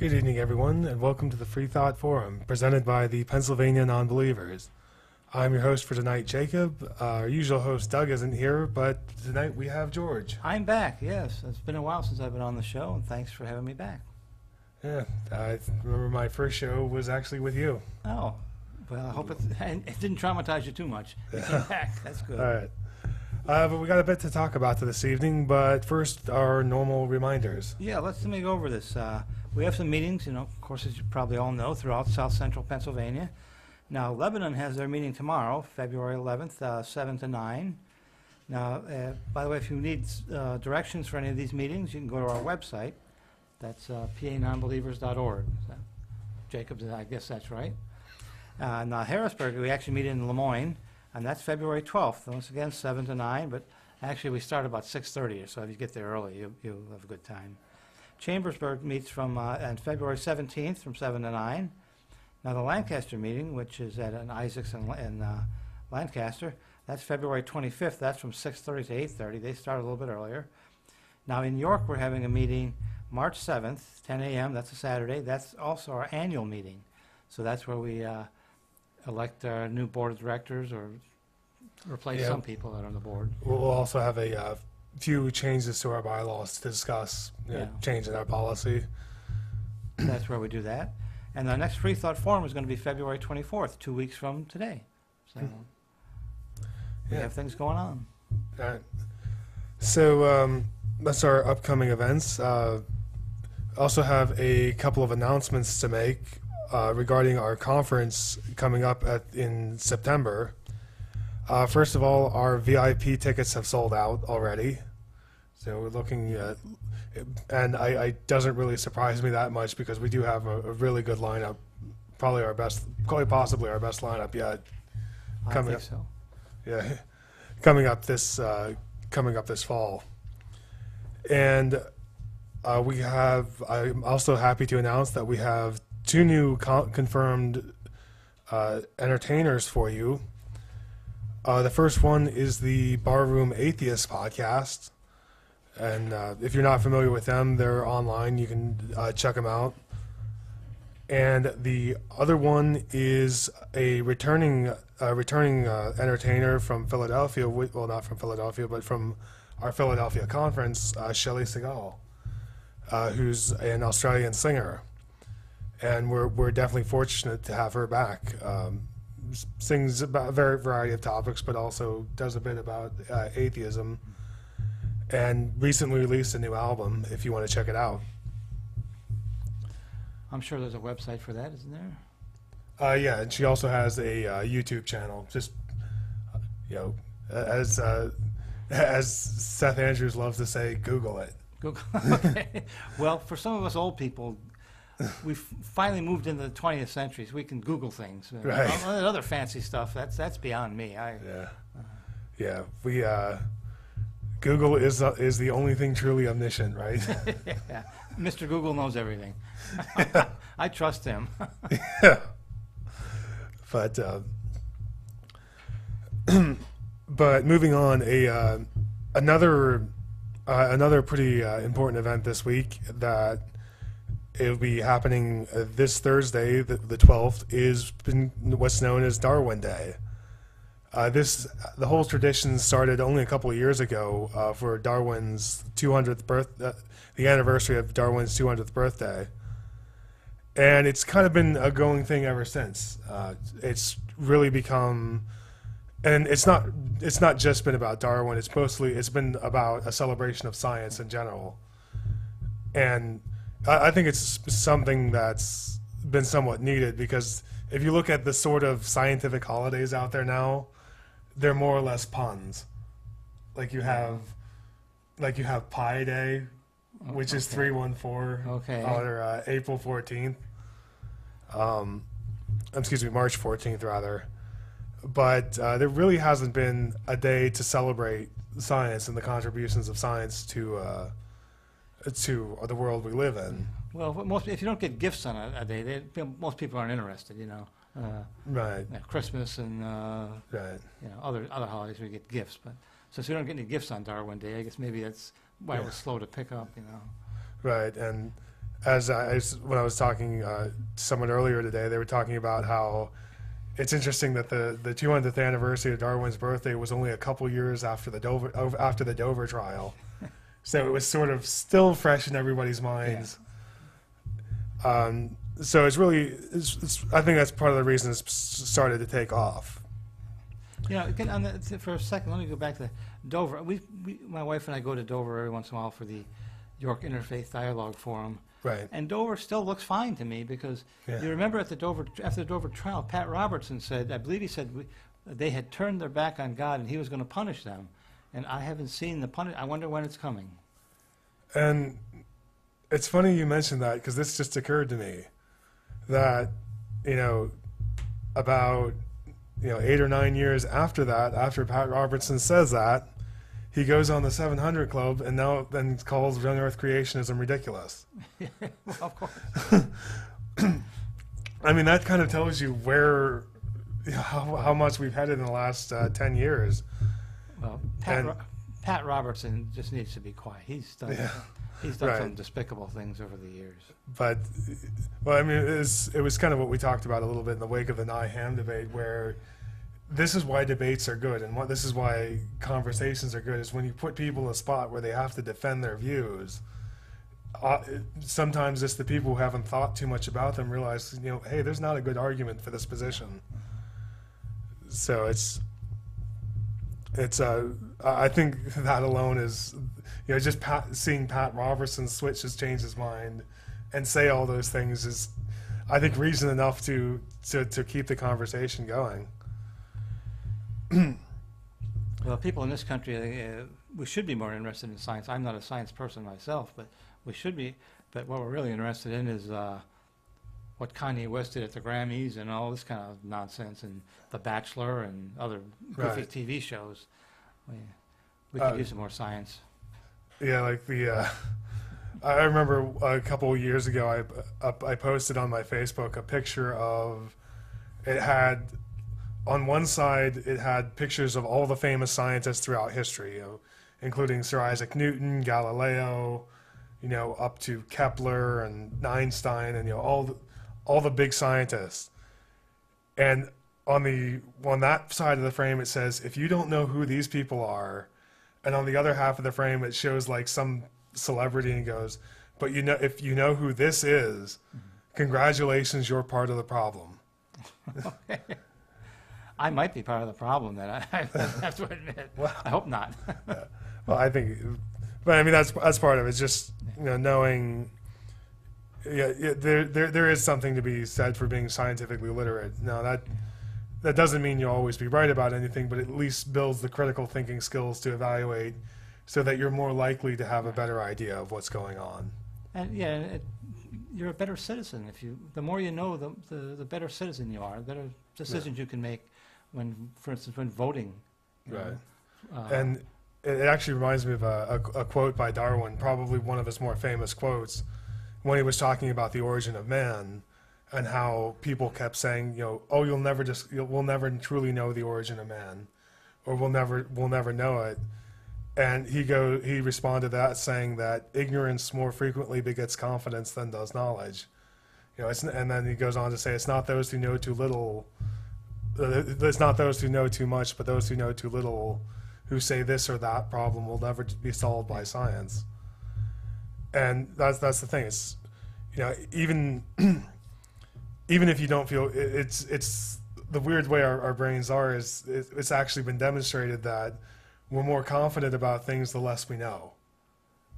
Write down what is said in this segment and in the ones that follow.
Good evening, everyone, and welcome to the Free Thought Forum, presented by the Pennsylvania Nonbelievers. I'm your host for tonight, Jacob. Our usual host, Doug, isn't here, but tonight we have George. I'm back, yes. It's been a while since I've been on the show, and thanks for having me back. Yeah, I remember my first show was actually with you. Oh, well, I hope it didn't traumatize you too much. You came back. That's good. All right. But we got a bit to talk about this evening, but first, our normal reminders. Yeah, let me go over this. We have some meetings, of course, as you probably all know, throughout south central Pennsylvania. Now, Lebanon has their meeting tomorrow, February 11th, 7 to 9. Now, by the way, if you need directions for any of these meetings, you can go to our website. That's panonbelievers.org. So, Jacob, I guess that's right. Now, Harrisburg, we actually meet in Lemoyne, and that's February 12th. Once again, 7 to 9, but actually we start about 6:30, so if you get there early, you'll have a good time. Chambersburg meets on February 17th from 7 to 9. Now, the Lancaster meeting, which is at Isaacs and Lancaster, that's February 25th. That's from 6:30 to 8:30. They start a little bit earlier. Now, in York, we're having a meeting March 7th, 10 a.m. That's a Saturday. That's also our annual meeting. So that's where we elect our new board of directors or replace some people that are on the board. We'll also have a few changes to our bylaws to discuss, changing our policy. That's where we do that. And the next Free Thought Forum is going to be February 24th, 2 weeks from today. So we have things going on. All right. So that's our upcoming events. Also have a couple of announcements to make regarding our conference coming up in September. First of all, our VIP tickets have sold out already. So we're looking at, and it doesn't really surprise me that much because we do have a really good lineup, quite possibly our best lineup yet. I think so. Yeah, coming up this fall. And I'm also happy to announce that we have two new confirmed entertainers for you. The first one is the Barroom Atheist podcast. And if you're not familiar with them, they're online. You can check them out. And the other one is a returning entertainer from Philadelphia. Well, not from Philadelphia, but from our Philadelphia conference, Shelley Segal, who's an Australian singer. And we're definitely fortunate to have her back. Sings about a variety of topics, but also does a bit about atheism. And recently released a new album, if you want to check it out. I'm sure there's a website for that, isn't there? Yeah, and she also has a YouTube channel. Just, as Seth Andrews loves to say, Google it. Google. Okay. Well, for some of us old people, we've finally moved into the 20th century, so we can Google things. Right. All that other fancy stuff, that's beyond me. We Google is the only thing truly omniscient, right? Yeah. Mr. Google knows everything. I trust him. Yeah. But but moving on, another pretty important event this week that it'll be happening this Thursday, the 12th, is what's known as Darwin Day. The whole tradition started only a couple of years ago for Darwin's 200th the anniversary of Darwin's 200th birthday, and it's kind of been a going thing ever since. It's really become, and it's not just been about Darwin. It's been about a celebration of science in general, and I think it's something that's been somewhat needed because if you look at the sort of scientific holidays out there now, they're more or less puns. Like you have Pi Day, which is 314, or April 14th. Excuse me, March 14th rather. But there really hasn't been a day to celebrate science and the contributions of science to the world we live in. Well, if you don't get gifts on a day, most people aren't interested, Right. Christmas and right. Other holidays we get gifts, but since we don't get any gifts on Darwin Day, I guess maybe that's why it was slow to pick up. Right, and When I was talking to someone earlier today, they were talking about how it's interesting that the 200th anniversary of Darwin's birthday was only a couple years after the Dover trial, so it was sort of still fresh in everybody's minds. So it's really, I think that's part of the reason it's started to take off. You know, for a second, let me go back to Dover. My wife and I go to Dover every once in a while for the York Interfaith Dialogue Forum. Right. And Dover still looks fine to me because you remember after the Dover trial, Pat Robertson said, I believe he said they had turned their back on God and he was going to punish them. And I haven't seen the punish. I wonder when it's coming. And it's funny you mentioned that because this just occurred to me that, about 8 or 9 years after that, after Pat Robertson says that, he goes on the 700 Club and then calls young Earth creationism ridiculous. Well, of course. I mean, that kind of tells you how much we've headed in the last 10 years. Well, Pat Robertson just needs to be quiet. He's done some despicable things over the years. But, well, I mean, it was kind of what we talked about a little bit in the wake of the Nye-Ham debate, where this is why debates are good, and this is why conversations are good, is when you put people in a spot where they have to defend their views. Sometimes it's the people who haven't thought too much about them realize, hey, there's not a good argument for this position. So I think that alone is, just seeing Pat Robertson switch has changed his mind and say all those things is, I think, reason enough to keep the conversation going. Well, people in this country, we should be more interested in science. I'm not a science person myself, but we should be. But what we're really interested in is what Kanye West did at the Grammys and all this kind of nonsense, and The Bachelor and other goofy TV shows. We could use some more science. Yeah, like I remember a couple of years ago, I posted on my Facebook a picture of, it had, on one side, it had pictures of all the famous scientists throughout history, including Sir Isaac Newton, Galileo, up to Kepler and Einstein, and all the big scientists. And on that side of the frame, it says, if you don't know who these people are, and on the other half of the frame, it shows like some celebrity and goes, but if you know who this is, congratulations, you're part of the problem. Okay. I might be part of the problem then. I have to admit. Well, I hope not. Well, I think, but I mean that's part of it. It's just knowing. Yeah, there is something to be said for being scientifically literate. Now that doesn't mean you'll always be right about anything, but at least builds the critical thinking skills to evaluate, so that you're more likely to have a better idea of what's going on. And you're a better citizen the more you know, the better citizen you are, the better decisions you can make when, for instance, when voting. Right. And it actually reminds me of a quote by Darwin, probably one of his more famous quotes, when he was talking about the origin of man, and how people kept saying, oh, we'll never truly know the origin of man, or we'll never know it. And he responded to that saying that ignorance more frequently begets confidence than does knowledge. And then he goes on to say, it's not those who know too little, it's not those who know too much, but those who know too little, who say this or that problem will never be solved by science. And that's the thing. It's, even if you don't feel it's the weird way our brains are, is it's actually been demonstrated that we're more confident about things the less we know.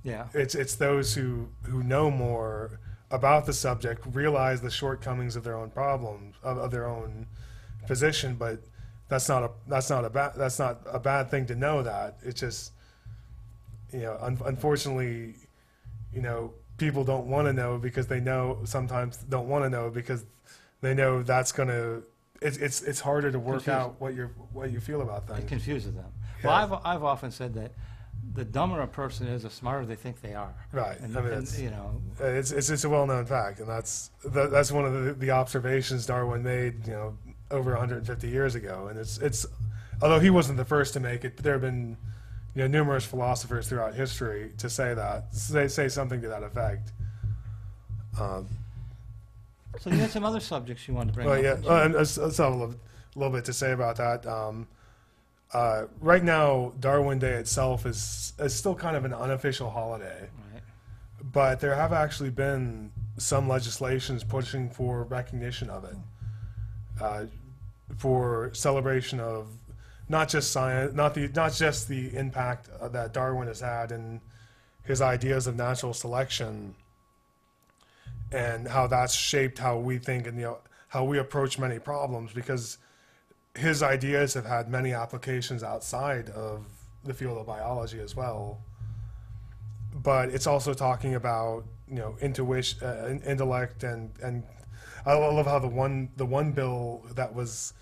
Yeah. It's those who know more about the subject realize the shortcomings of their own problems, of their own position, but that's not a bad thing to know that. It's just, unfortunately, people don't want to know because they know, sometimes don't want to know because they know that's going to, it's harder to work out what you feel about things. It confuses them. Yeah. Well, I've often said that the dumber a person is, the smarter they think they are. Right. And, I mean, it's a well-known fact, and that's one of the observations Darwin made, over 150 years ago. And it's although he wasn't the first to make it, but there have been numerous philosophers throughout history to say that, say something to that effect. So you had some other subjects you wanted to bring Well, up. yeah, didn't you? and I still have a little bit to say about that. Right now, Darwin Day itself is still kind of an unofficial holiday, Right. but there have actually been some legislations pushing for recognition of it, for celebration of not just science, not just the impact that Darwin has had in his ideas of natural selection, and how that's shaped how we think and how we approach many problems, because his ideas have had many applications outside of the field of biology as well. But it's also talking about intuition, intellect, and I love how the one bill that was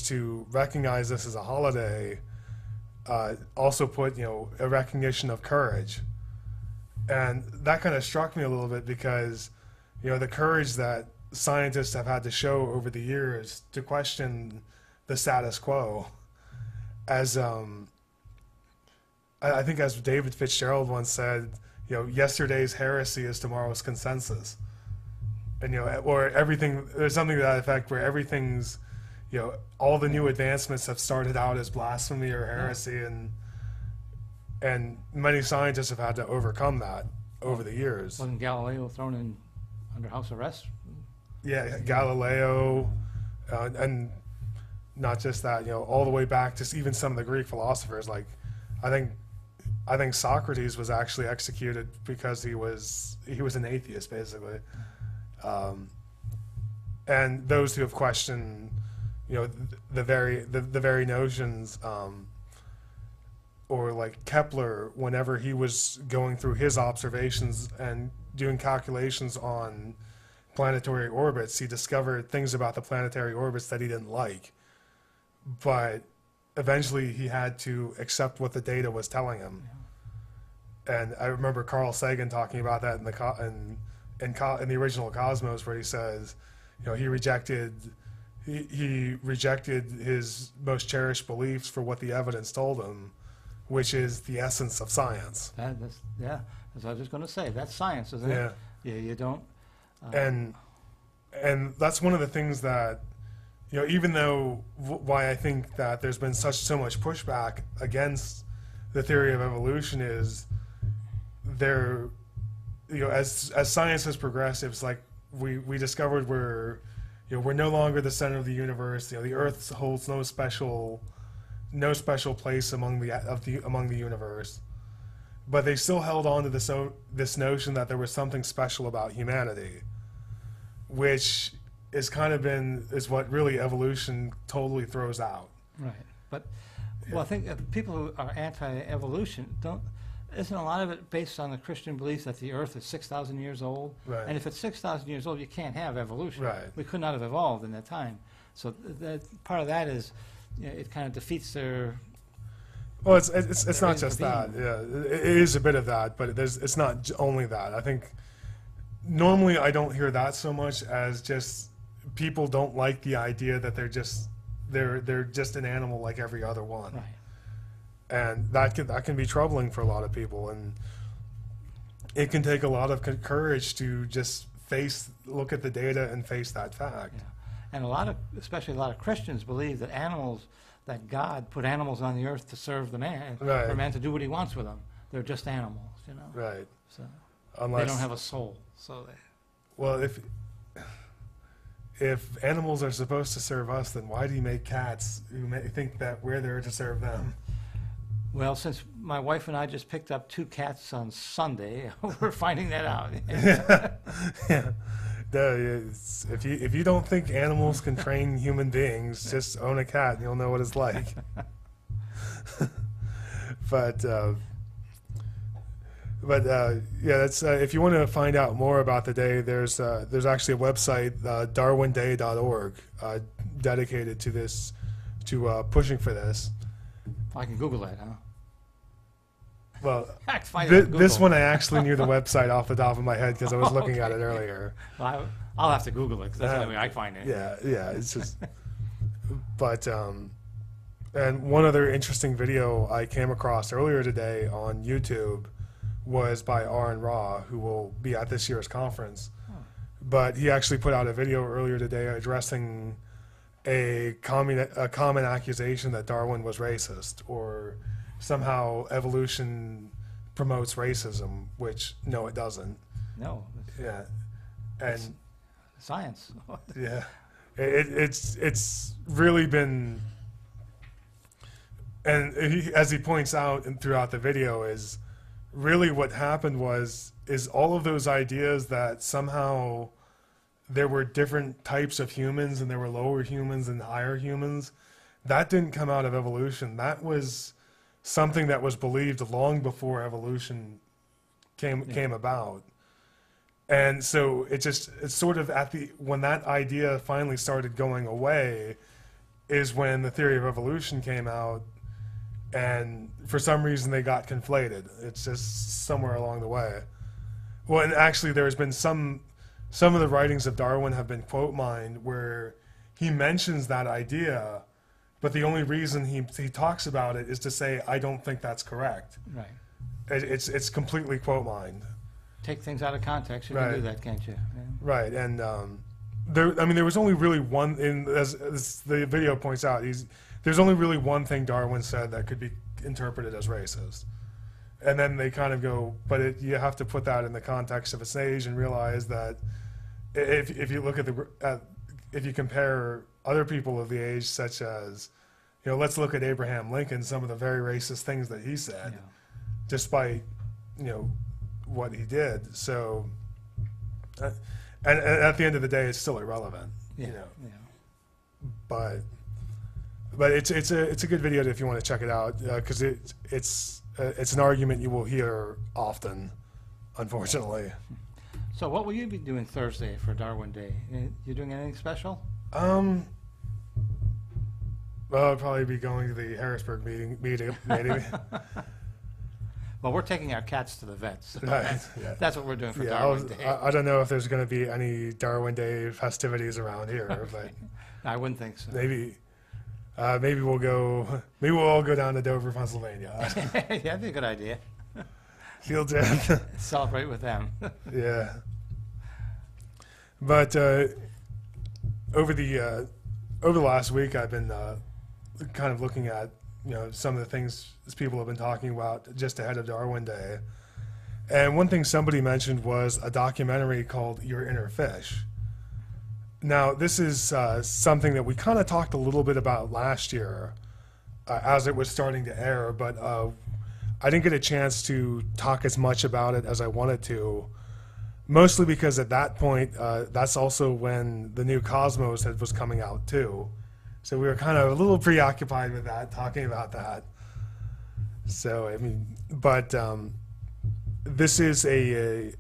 to recognize this as a holiday also put a recognition of courage, and that kind of struck me a little bit, because the courage that scientists have had to show over the years to question the status quo, as I think as David Fitzgerald once said, yesterday's heresy is tomorrow's consensus, and or everything. There's something to that effect, where everything's all the new advancements have started out as blasphemy or heresy, and many scientists have had to overcome that over the years. Wasn't Galileo thrown in under house arrest? Yeah, Galileo, and not just that, all the way back to even some of the Greek philosophers. Like, I think Socrates was actually executed because he was an atheist, basically. And those who have questioned, the very notions, or like Kepler, whenever he was going through his observations and doing calculations on planetary orbits, he discovered things about the planetary orbits that he didn't like. But eventually he had to accept what the data was telling him. Yeah. And I remember Carl Sagan talking about that in the original Cosmos, where he says, he rejected his most cherished beliefs for what the evidence told him, which is the essence of science. That's what I was just going to say. That's science, isn't it? Yeah, you don't. And that's one of the things that, even though why I think that there's been so much pushback against the theory of evolution is there, as science has progressed, it's like we discovered we're no longer the center of the universe. The Earth holds no special place among the universe. But they still held on to this notion that there was something special about humanity, which is what really evolution totally throws out. Right. But I think people who are anti-evolution isn't a lot of it based on the Christian belief that the Earth is 6,000 years old? Right. And if it's 6,000 years old, you can't have evolution. Right. We could not have evolved in that time. So part of that is, it kind of defeats their. Well, it's not just that. Yeah, it is a bit of that, but it's not only that. I think normally I don't hear that so much as just people don't like the idea that they're just an animal like every other one. Right. And that can be troubling for a lot of people, and it can take a lot of courage to just look at the data and face that fact. Yeah. And especially a lot of Christians believe that God put animals on the earth to serve the man, right, for man to do what he wants with them. They're just animals, Right. So Unless, they don't have a soul. So well, if animals are supposed to serve us, then why do you make cats who think that we're there to serve them? Well, since my wife and I just picked up 2 cats on Sunday, we're finding that out. Yeah. If you don't think animals can train human beings, just own a cat and you'll know what it's like. But that's if you want to find out more about the day, there's actually a website, darwinday.org, dedicated to this, to pushing for this. I can Google that, huh? Well, this one I actually knew the website off the top of my head because I was looking at it earlier. Well, I'll have to Google it because that's the only way I find it. Yeah, it's just. But and one other interesting video I came across earlier today on YouTube was by Aaron Ra, who will be at this year's conference. Oh. But he actually put out a video earlier today addressing a common accusation that Darwin was racist, or somehow evolution promotes racism, which no, it doesn't. No. Yeah, and Science. yeah, it's really been, and as he points out throughout the video, is really what happened is all of those ideas that somehow there were different types of humans and there were lower humans and higher humans, that didn't come out of evolution. That was something that was believed long before evolution came about. And so it's sort of when that idea finally started going away is when the theory of evolution came out, and for some reason they got conflated. It's just somewhere along the way. Well, and actually there's been some of the writings of Darwin have been quote mined where he mentions that idea, but the only reason he talks about it is to say, I don't think that's correct. Right. It's completely quote mined. Take things out of context. You Right. can do that, can't you? Yeah. Right, and there was only really one, as the video points out, there's only really one thing Darwin said that could be interpreted as racist. And then they kind of go, but you have to put that in the context of its age and realize that if you look if you compare other people of the age, such as, let's look at Abraham Lincoln, some of the very racist things that he said, Yeah. despite, what he did. So, and at the end of the day, it's still irrelevant. Yeah. But it's a good video if you want to check it out, because it's an argument you will hear often, unfortunately. So what will you be doing Thursday for Darwin Day? You doing anything special? Well, I'll probably be going to the Harrisburg meeting maybe. Well, we're taking our cats to the vets. So Right, yeah. that's what we're doing for Yeah, Darwin Day. I don't know if there's going to be any Darwin Day festivities around here, but I wouldn't think so. maybe we'll go. Maybe we'll all go down to Dover, Pennsylvania. Yeah, that'd be a good idea. Field trip. Celebrate with them. Yeah. But over the last week, I've been kind of looking at some of the things people have been talking about just ahead of Darwin Day, and one thing somebody mentioned was a documentary called Your Inner Fish. Now, this is something that we kind of talked a little bit about last year as it was starting to air, but I didn't get a chance to talk as much about it as I wanted to, mostly because at that point, that's also when the new Cosmos was coming out too. So we were kind of a little preoccupied with that, talking about that. So, but this is a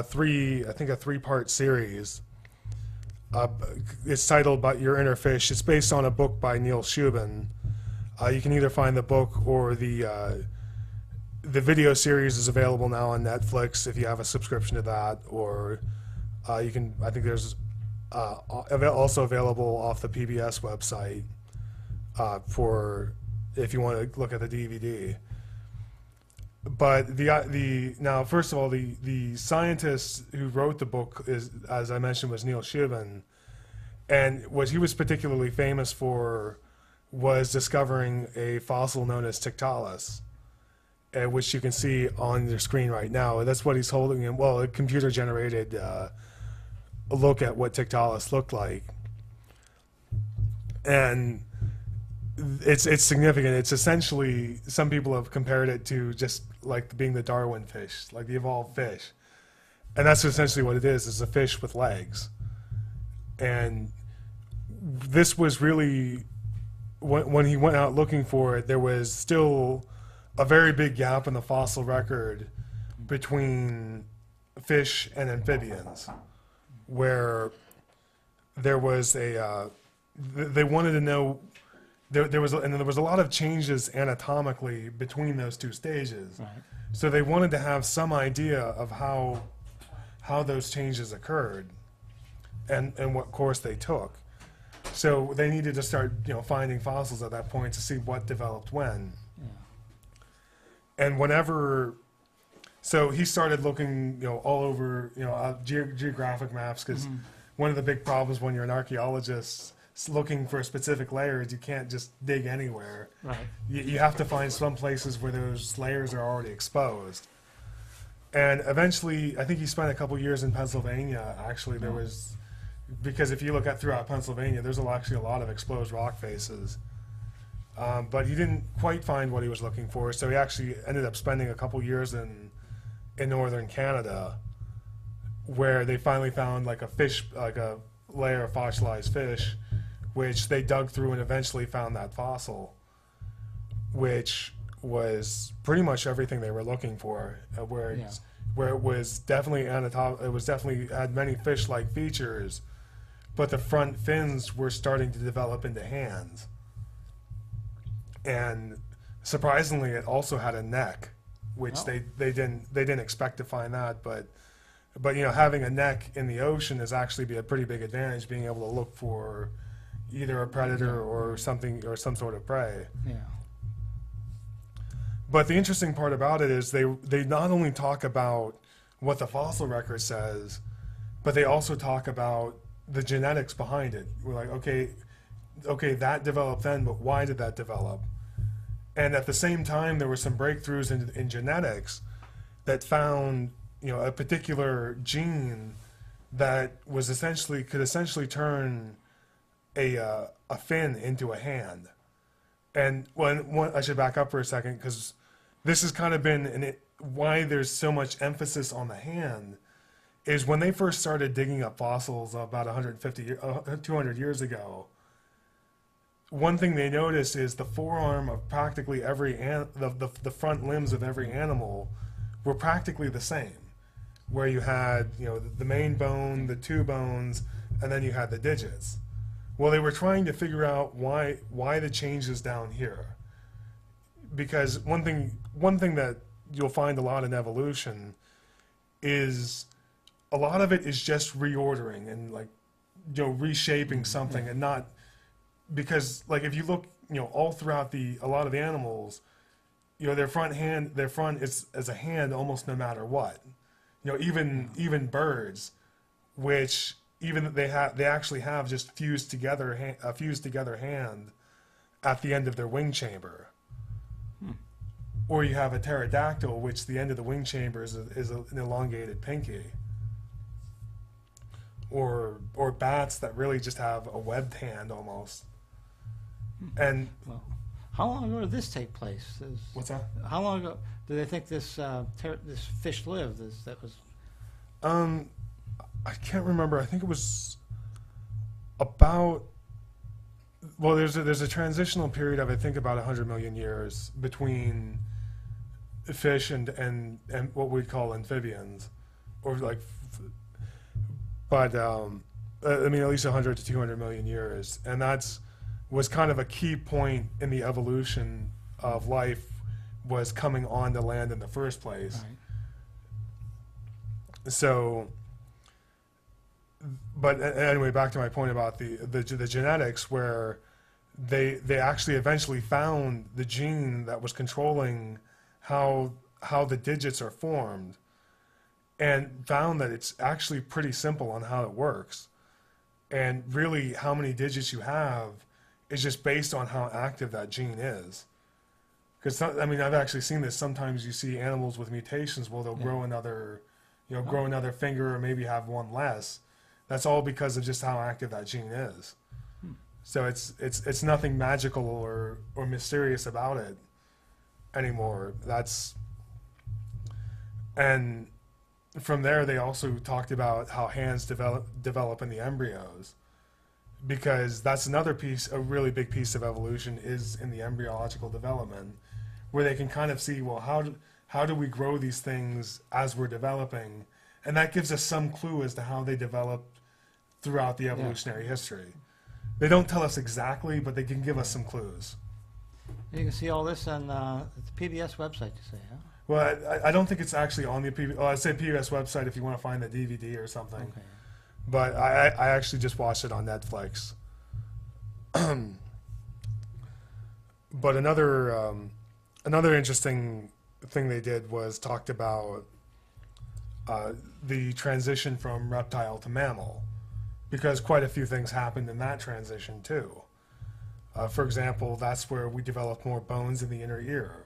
three-part series. It's titled "But Your Inner Fish." It's based on a book by Neil Shubin. You can either find the book or the video series is available now on Netflix if you have a subscription to that, or you can. I think there's also available off the PBS website for if you want to look at the DVD. But now, first of all, the scientist who wrote the book is, as I mentioned, was Neil Shubin, and what he was particularly famous for was discovering a fossil known as Tiktaalik, which you can see on your screen right now. That's what he's holding in. Well, a computer-generated a look at what Tiktaalik looked like, and it's significant. It's essentially, some people have compared it to just like being the Darwin fish, like the evolved fish, and that's essentially what it is. It's a fish with legs, and this was really when he went out looking for it. There was still a very big gap in the fossil record between fish and amphibians, where there was they wanted to know, there was a lot of changes anatomically between those two stages. Right. So they wanted to have some idea of how those changes occurred and what course they took. So they needed to start finding fossils at that point to see what developed when. Yeah. And whenever So he started looking, all over, geographic maps, because one of the big problems when you're an archaeologist looking for a specific layer is you can't just dig anywhere. Right. You have to find some places where those layers are already exposed. And eventually, I think he spent a couple years in Pennsylvania. Actually, there was, because if you look at throughout Pennsylvania, there's actually a lot of exposed rock faces. But he didn't quite find what he was looking for, so he actually ended up spending a couple years in northern Canada, where they finally found like a layer of fossilized fish, which they dug through and eventually found that fossil, which was pretty much everything they were looking for, where it was definitely it was definitely had many fish-like features, but the front fins were starting to develop into hands. And surprisingly, it also had a neck, which they didn't expect to find that, but having a neck in the ocean is actually be a pretty big advantage, being able to look for either a predator or something or some sort of prey. Yeah. But the interesting part about it is they not only talk about what the fossil record says, but they also talk about the genetics behind it. We're like, okay, that developed then, but why did that develop? And at the same time, there were some breakthroughs in genetics that found, a particular gene that was could essentially turn a fin into a hand. And I should back up for a second, because this has kind of been why there's so much emphasis on the hand, is when they first started digging up fossils about 200 years ago. One thing they noticed is the forearm of practically the front limbs of every animal were practically the same, where you had the main bone, the two bones, and then you had the digits. Well, they were trying to figure out why the changes down here, because one thing that you'll find a lot in evolution is a lot of it is just reordering and reshaping something, and not. Because if you look, all throughout a lot of the animals, their front is as a hand almost no matter what. Even birds, which even they actually have just fused together hand at the end of their wing chamber. Or you have a pterodactyl, which the end of the wing chamber is an elongated pinky. Or bats that really just have a webbed hand almost. And how long ago did this take place? What's that? How long ago do they think this this fish lived? That was. I can't remember. I think it was about. Well, there's a transitional period of I think about 100 million years between fish and what we'd call amphibians, or but at least 100 to 200 million years, and was kind of a key point in the evolution of life, was coming onto land in the first place. Right. So, but anyway, back to my point about the genetics, where they actually eventually found the gene that was controlling how the digits are formed, and found that it's actually pretty simple on how it works, and really how many digits you have is just based on how active that gene is. Because I've actually seen this. Sometimes you see animals with mutations. Well, they'll grow another, grow another finger, or maybe have one less. That's all because of just how active that gene is. So it's nothing magical or mysterious about it anymore. And from there, they also talked about how hands develop in the embryos. Because that's another piece, a really big piece of evolution is in the embryological development, where they can kind of see, well, how do we grow these things as we're developing? And that gives us some clue as to how they developed throughout the evolutionary history. They don't tell us exactly, but they can give us some clues. You can see all this on the PBS website, you say, huh? Well, I don't think it's actually on the PBS. I'd say PBS website if you want to find the DVD or something. Okay. But I actually just watched it on Netflix. But another interesting thing they did was talked about the transition from reptile to mammal, because quite a few things happened in that transition too. For example, that's where we developed more bones in the inner ear.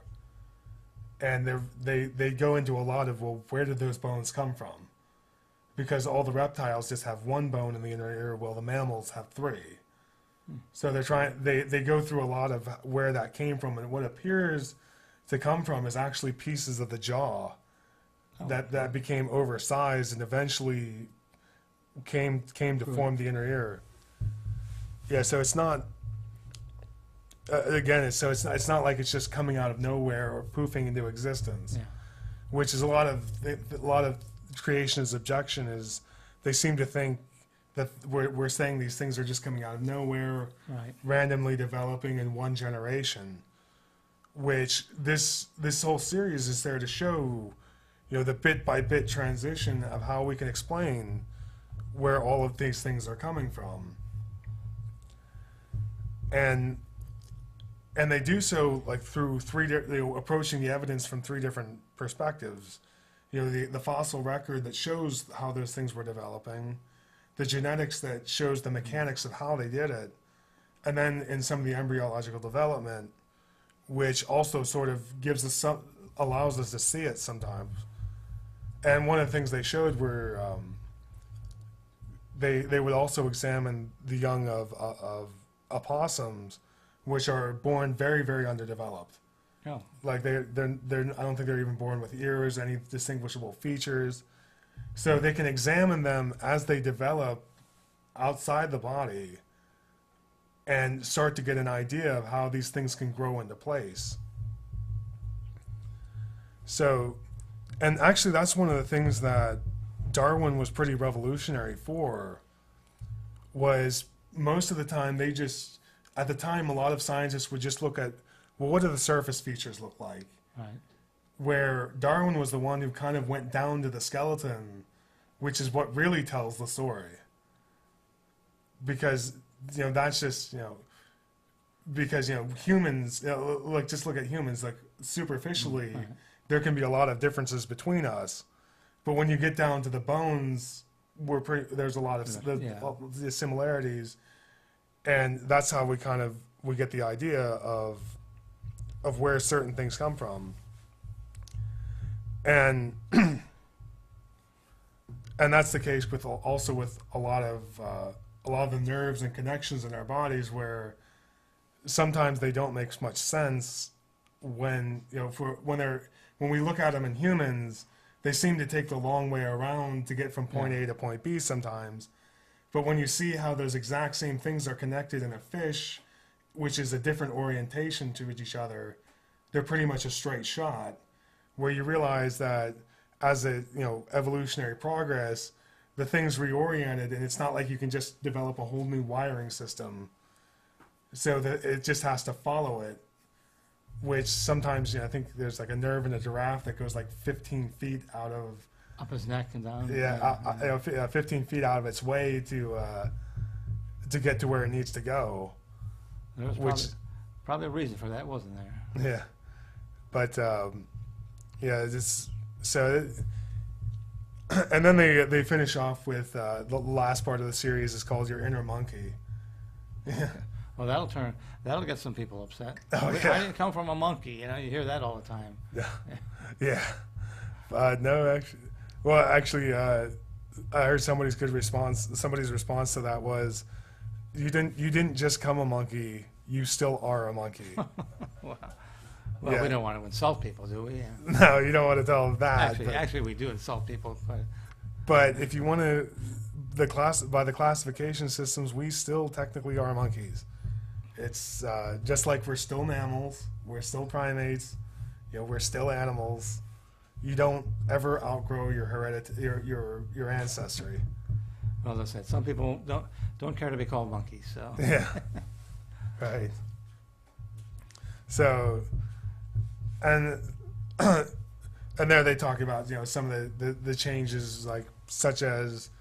And they go into a lot of, well, where did those bones come from? Because all the reptiles just have one bone in the inner ear, while the mammals have three. So they go through a lot of where that came from, and what appears to come from is actually pieces of the jaw that became oversized and eventually came to form the inner ear. Yeah, so it's not again. It's not like it's just coming out of nowhere or poofing into existence, which is a lot of creationists' objection is they seem to think that we're saying these things are just coming out of nowhere, randomly developing in one generation. Which this whole series is there to show, the bit by bit transition of how we can explain where all of these things are coming from. And they do so like through approaching the evidence from three different perspectives. The fossil record that shows how those things were developing, the genetics that shows the mechanics of how they did it, and then in some of the embryological development, which also sort of allows us to see it sometimes. And one of the things they showed were they would also examine the young of opossums, which are born very, very underdeveloped. Oh. Like they're I don't think they're even born with ears, any distinguishable features. So they can examine them as they develop outside the body and start to get an idea of how these things can grow into place. So, and actually that's one of the things that Darwin was pretty revolutionary for, was most of the time at the time a lot of scientists would just look at, well, what do the surface features look like? Right. Where Darwin was the one who kind of went down to the skeleton, which is what really tells the story. Because, that's just, because, humans, like just look at humans, like superficially, there can be a lot of differences between us. But when you get down to the bones, there's a lot of the similarities. And that's how we get the idea of where certain things come from. And and that's the case with a lot of the nerves and connections in our bodies, where sometimes they don't make much sense when we look at them in humans. They seem to take the long way around to get from point A to point B sometimes. But when you see how those exact same things are connected in a fish, which is a different orientation to each other, they're pretty much a straight shot, where you realize that as evolutionary progress, the thing's reoriented, and it's not like you can just develop a whole new wiring system. So that it just has to follow it, which sometimes, I think there's like a nerve in a giraffe that goes like 15 feet out of... Up his neck and down. 15 feet out of its way to get to where it needs to go. There was probably a reason for that, wasn't there? Yeah. But, and then they finish off with the last part of the series is called Your Inner Monkey. Yeah. Well, that'll get some people upset. Oh, I didn't come from a monkey. You hear that all the time. Yeah. No, actually, I heard somebody's response to that was, you didn't just come a monkey, you still are a monkey. Well, we don't want to insult people, do we? Yeah. No, you don't want to tell them that. Actually, we do insult people. But if you want to, by the classification systems, we still technically are monkeys. It's just like we're still mammals, we're still primates, we're still animals. You don't ever outgrow your ancestry. Well, as I said, some people don't care to be called monkeys. So yeah, right. So, and there they talk about some of the changes, like such as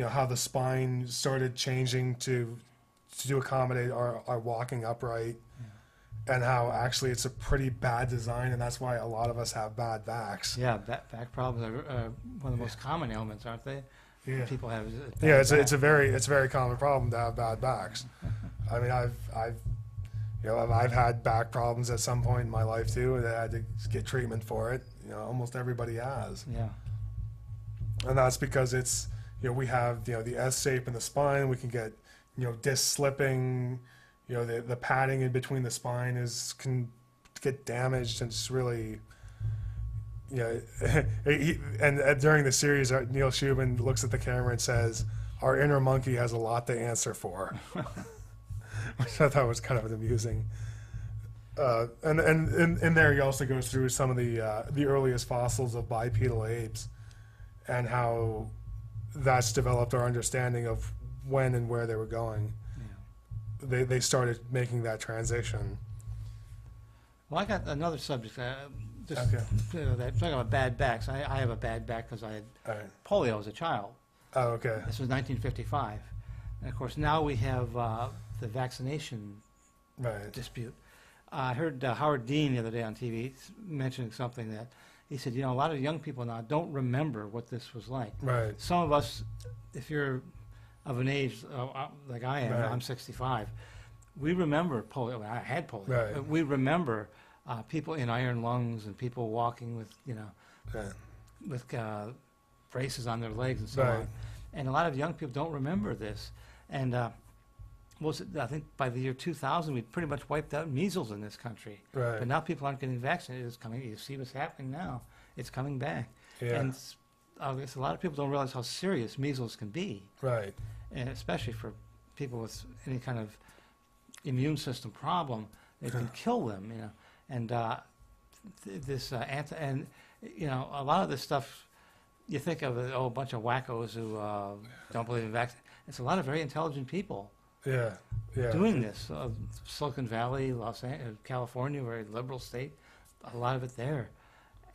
how the spine started changing to accommodate our walking upright, and how actually it's a pretty bad design, and that's why a lot of us have bad backs. Yeah, back problems are one of the most common ailments, aren't they? Yeah. People have Yeah, bad it's a very common problem to have bad backs. I mean, I've had back problems at some point in my life too, and I had to get treatment for it. Almost everybody has, Yeah. and that's because it's we have the S shape in the spine. We can get disc slipping. The padding in between the spine can get damaged, and it's really and during the series, Neil Shubin looks at the camera and says, "Our inner monkey has a lot to answer for," which I thought was kind of amusing. And in there, he also goes through some of the earliest fossils of bipedal apes, and how that's developed our understanding of when and where they were going. Yeah. They started making that transition. Well, I got another subject. Okay. Talking about bad backs. I have a bad back because I had All right. polio as a child. Oh, okay. This was 1955. And of course, now we have the vaccination Right. dispute. I heard Howard Dean the other day on TV mentioning something that he said, a lot of young people now don't remember what this was like. Right. Some of us, if you're of an age like I am, Right. I'm 65, we remember polio. I had polio. Right. But we remember people in iron lungs and people walking with, Yeah. with braces on their legs and so Right. on. And a lot of young people don't remember this. And I think by the year 2000, we pretty much wiped out measles in this country. Right. But now people aren't getting vaccinated. It's coming. You see what's happening now. It's coming back. Yeah. And I guess a lot of people don't realize how serious measles can be, Right. and especially for people with any kind of immune system problem. It can kill them, And a lot of this stuff, you think of a bunch of wackos who don't believe in vaccines. It's a lot of very intelligent people Yeah. Yeah. doing this. Silicon Valley, California, very liberal state, a lot of it there.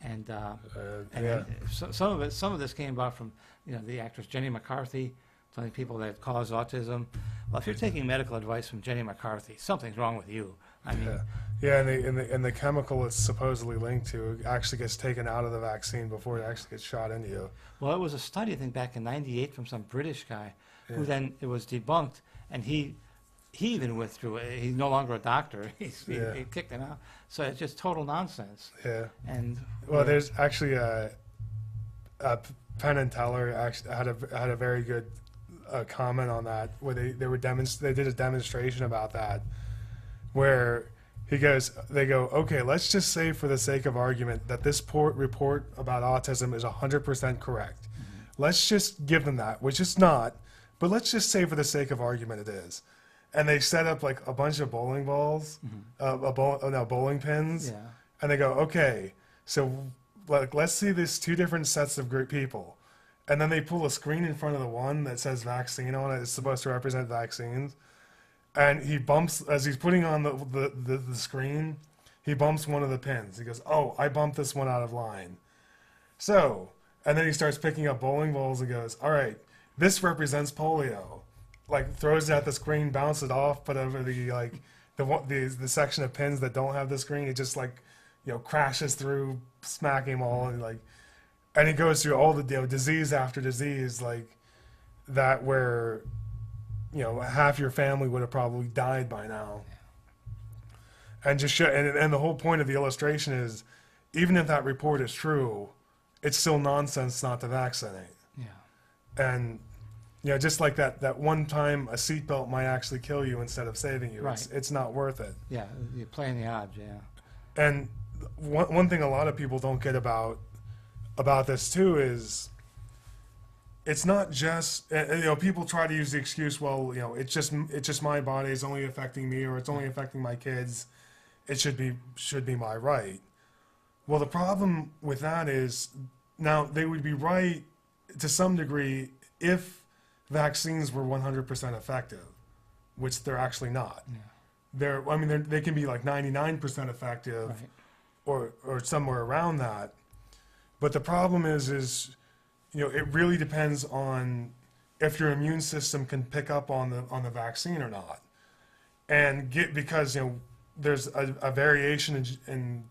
And Yeah. some of this came about from the actress Jenny McCarthy telling people that it caused autism. Well, if you're taking medical advice from Jenny McCarthy, something's wrong with you. I mean, Yeah, and the chemical it's supposedly linked to actually gets taken out of the vaccine before it actually gets shot into you. well, it was a study I think back in '98 from some British guy, Yeah. who then it was debunked, and he even withdrew it. He's no longer a doctor. He kicked him out. So it's just total nonsense. Yeah. And Well, there's actually a Penn and Teller actually had a very good comment on that, where they did a demonstration about that, where they go, okay, let's just say for the sake of argument that this report about autism is 100% correct. Mm-hmm. Let's just give them that, which it's not, but let's just say for the sake of argument it is. And they set up like a bunch of bowling balls, bowling pins, yeah, and they go, okay, so let's see these two different sets of group people. And then they pull a screen in front of the one that says vaccine on it. It's supposed to represent vaccines. And he bumps, as he's putting on the screen, he bumps one of the pins. He goes, oh, I bumped this one out of line. So, and then he starts picking up bowling balls and goes, all right, this represents polio. Like, throws it at the screen, bounces it off, but over the section of pins that don't have the screen, it just crashes through, smacking them all, and he goes through all the disease after disease, like that, where half your family would have probably died by now. And just and the whole point of the illustration is, even if that report is true, it's still nonsense not to vaccinate. yeah. And just like that one time a seatbelt might actually kill you instead of saving you. Right. It's not worth it. Yeah, you're playing the odds, yeah. And one thing a lot of people don't get about this too is, it's not just people try to use the excuse, well, it's just my body, it's only affecting me, or it's only affecting my kids, it should be my right. Well, the problem with that is, now they would be right to some degree if vaccines were 100% effective, which they're actually not. Yeah. They can be like 99% effective, Right. or somewhere around that. But the problem is it really depends on if your immune system can pick up on the vaccine or not. And because there's a variation in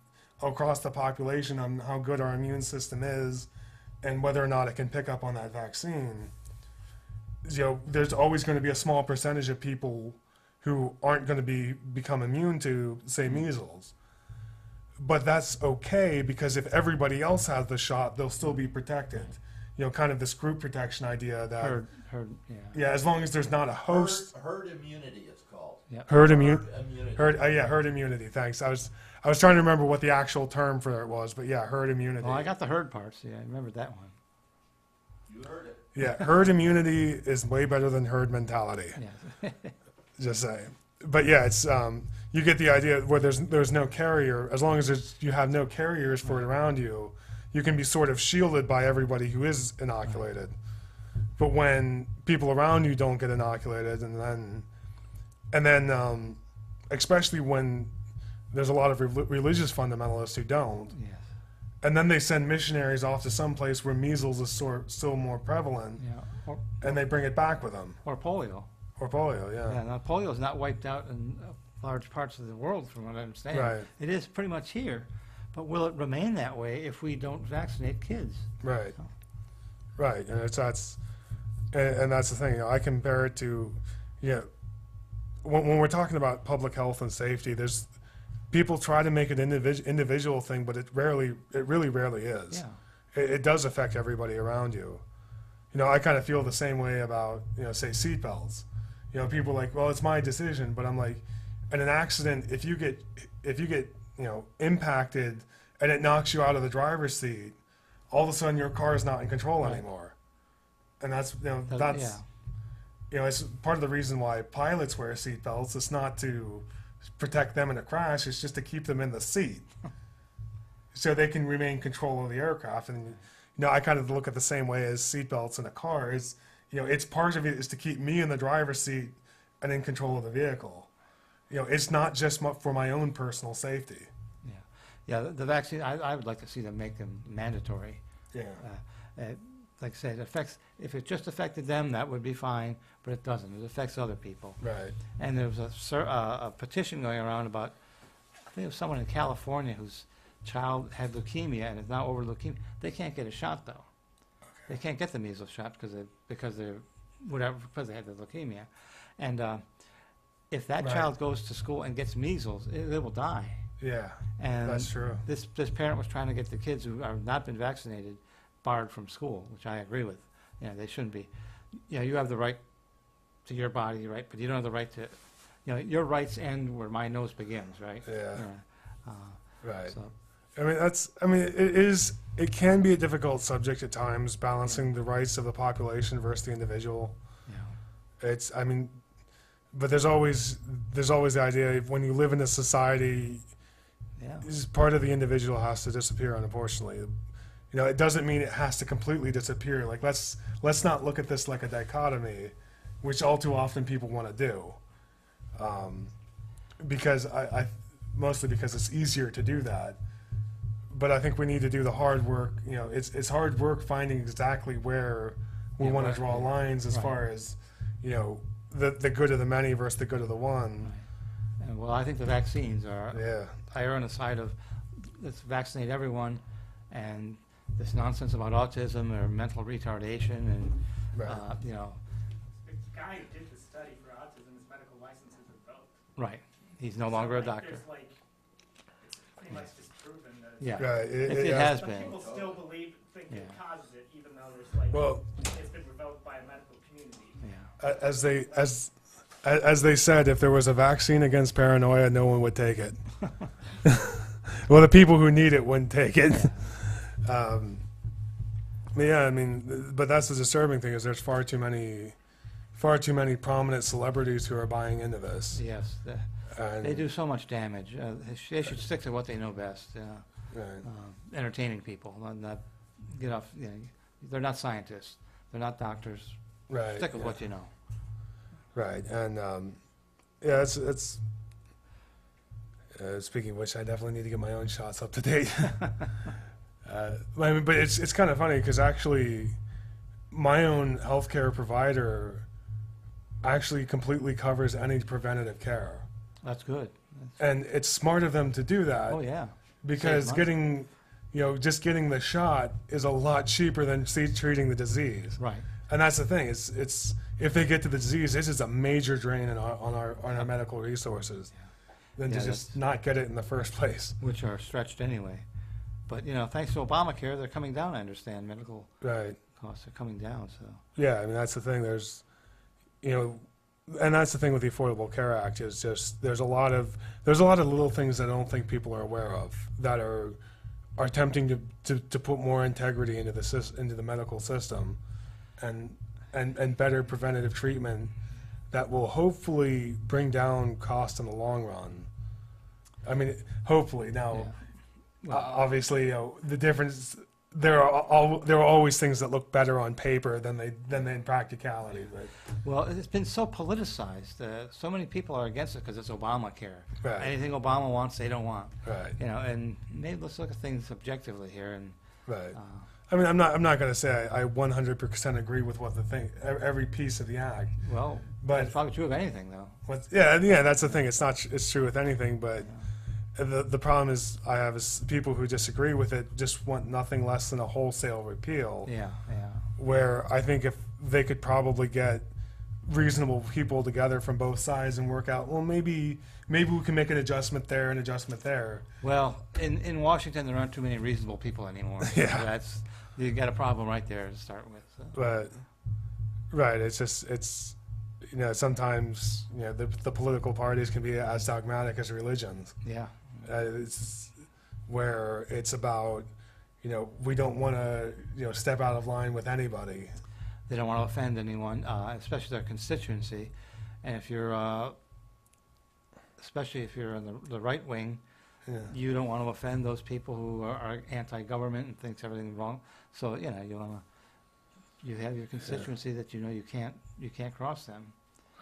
across the population on how good our immune system is, and whether or not it can pick up on that vaccine. There's always going to be a small percentage of people who aren't going to become immune to, say, measles. But that's okay, because if everybody else has the shot, they'll still be protected. Kind of this group protection idea that Herd, yeah, as long as there's not a host. Herd immunity, it's called. Yep. Herd immunity. Immunity. Herd immunity. Thanks. I was trying to remember what the actual term for it was, but yeah, herd immunity. Well, I got the herd part, so yeah, I remember that one. You heard it. Yeah, herd immunity is way better than herd mentality. Yeah. Just saying. But yeah, it's you get the idea where there's no carrier. As long as you have no carriers for it around you, you can be sort of shielded by everybody who is inoculated. But when people around you don't get inoculated, and then especially when there's a lot of religious fundamentalists who don't, Yes. and then they send missionaries off to some place where measles is still more prevalent, Yeah. and they bring it back with them, Or polio. or polio. Yeah. Now polio is not wiped out in large parts of the world, from what I understand. Right. It is pretty much here, but will it remain that way if we don't vaccinate kids? Right. Oh. Right, and and that's the thing. I compare it to, when we're talking about public health and safety, there's people try to make it an individual thing, but it really rarely is. Yeah. It does affect everybody around you. I kind of feel the same way about, say, seatbelts. People are like, well, it's my decision, but I'm like, in an accident, if you get impacted and it knocks you out of the driver's seat, all of a sudden your car is not in control anymore. And that's it's part of the reason why pilots wear seatbelts. It's not to protect them in a crash, it's just to keep them in the seat so they can remain control of the aircraft. And I kind of look at the same way as seatbelts in a car. Is it's part of it is to keep me in the driver's seat and in control of the vehicle. It's not just for my own personal safety. Yeah. The vaccine, I would like to see them make them mandatory. Yeah. Like I said, if it just affected them, that would be fine, but it doesn't. It affects other people. Right. And there was a petition going around about, I think it was someone in California whose child had leukemia and is now over leukemia. They can't get a shot, though. Okay. They can't get the measles shot because they had the leukemia. And if that child goes to school and gets measles, they will die. Yeah, and that's true. This parent was trying to get the kids who have not been vaccinated barred from school, which I agree with. They shouldn't be. You have the right to your body, right? But you don't have the right to, your rights end where my nose begins, right? Yeah. Right. So. It can be a difficult subject at times, balancing the rights of the population versus the individual. Yeah. But there's always the idea when you live in a society, part of the individual has to disappear, unfortunately. It doesn't mean it has to completely disappear. Like let's not look at this like a dichotomy, which all too often people want to do. Because mostly because it's easier to do that. But I think we need to do the hard work. It's hard work finding exactly where we want to draw lines as far as, the good of the many versus the good of the one. Right. And I think the vaccines are. I err on the side of let's vaccinate everyone, and this nonsense about autism or mental retardation and Right. The guy who did the study for autism, his medical license is revoked. Right. He's no longer a doctor. It's pretty much disproven that it's Yeah. Right. It has but been. people still think it Yeah. causes it, even though there's Well, it's been revoked by a medical community. Yeah. as they said, if there was a vaccine against paranoia, no one would take it. Well, the people who need it wouldn't take it. But that's the disturbing thing is there's far too many prominent celebrities who are buying into this. Yes. They do so much damage. They should stick to what they know best. Right. Entertaining people, not get off. They're not scientists. They're not doctors. Right. Stick with what you know. Right, and it's speaking of which, I definitely need to get my own shots up to date. But it's kind of funny because actually, my own healthcare provider actually completely covers any preventative care. That's good. and it's smart of them to do that. Oh, yeah. Because Saves money. getting, just getting the shot is a lot cheaper than treating the disease. Right. And that's the thing. It's if they get to the disease, this is a major drain on our medical resources. Than Yeah, to just not get it in the first place. Which are stretched anyway. But, thanks to Obamacare, they're coming down, I understand. Medical Right. costs are coming down, so. Yeah, I mean that's the thing. There's, and that's the thing with the Affordable Care Act is just there's a lot of little things that I don't think people are aware of that are attempting to put more integrity into the medical system, and better preventative treatment that will hopefully bring down costs in the long run. I mean, hopefully. Now, obviously, the difference. There are always things that look better on paper than in practicality. But Well, it's been so politicized. So many people are against it because it's Obamacare. Right. Anything Obama wants, they don't want. right, And maybe let's look at things objectively here. And right. uh, I mean, I'm not going to say I 100% agree with what every piece of the act. well, But- that's probably true of anything, though. Yeah, that's the thing. It's true with anything, but the problem is people who disagree with it just want nothing less than a wholesale repeal. Yeah. Where I think if they could probably get reasonable people together from both sides and work out, well, maybe we can make an adjustment there and adjustment there. Well, in Washington, there aren't too many reasonable people anymore. Yeah. So you got a problem right there to start with. So. But right, it's sometimes the political parties can be as dogmatic as religions. Yeah. It's where it's about we don't want to step out of line with anybody. They don't want to offend anyone, especially their constituency. And if you're, especially if you're in the right wing, Yeah. you don't want to offend those people who are anti-government and thinks everything's wrong. So you want to, you have your constituency that you can't cross them.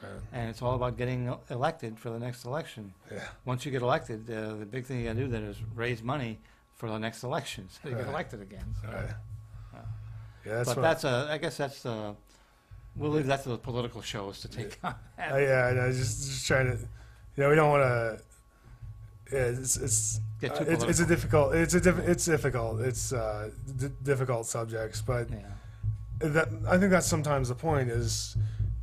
Right. And it's all about getting elected for the next election. Yeah. Once you get elected, the big thing you got to do then is raise money for the next election, so you get Right. elected again. So. Right. Uh, Yeah, But I guess that's we'll leave that to the political shows to take on. yeah, I know, just trying to, we don't want to. Yeah, it's Get too it's a political. difficult. It's difficult subjects, but Yeah. I think that's sometimes the point is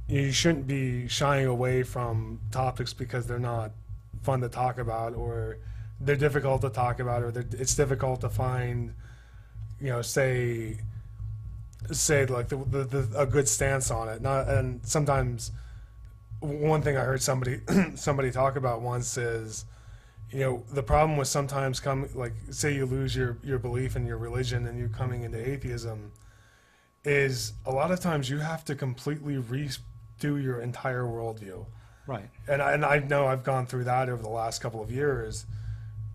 you shouldn't be shying away from topics because they're not fun to talk about or they're difficult to talk about or it's difficult to find, say like a good stance on it. And sometimes one thing I heard somebody talk about once is, the problem with sometimes say you lose your belief in your religion and you coming into atheism is a lot of times you have to completely redo your entire worldview. Right. And I know I've gone through that over the last couple of years.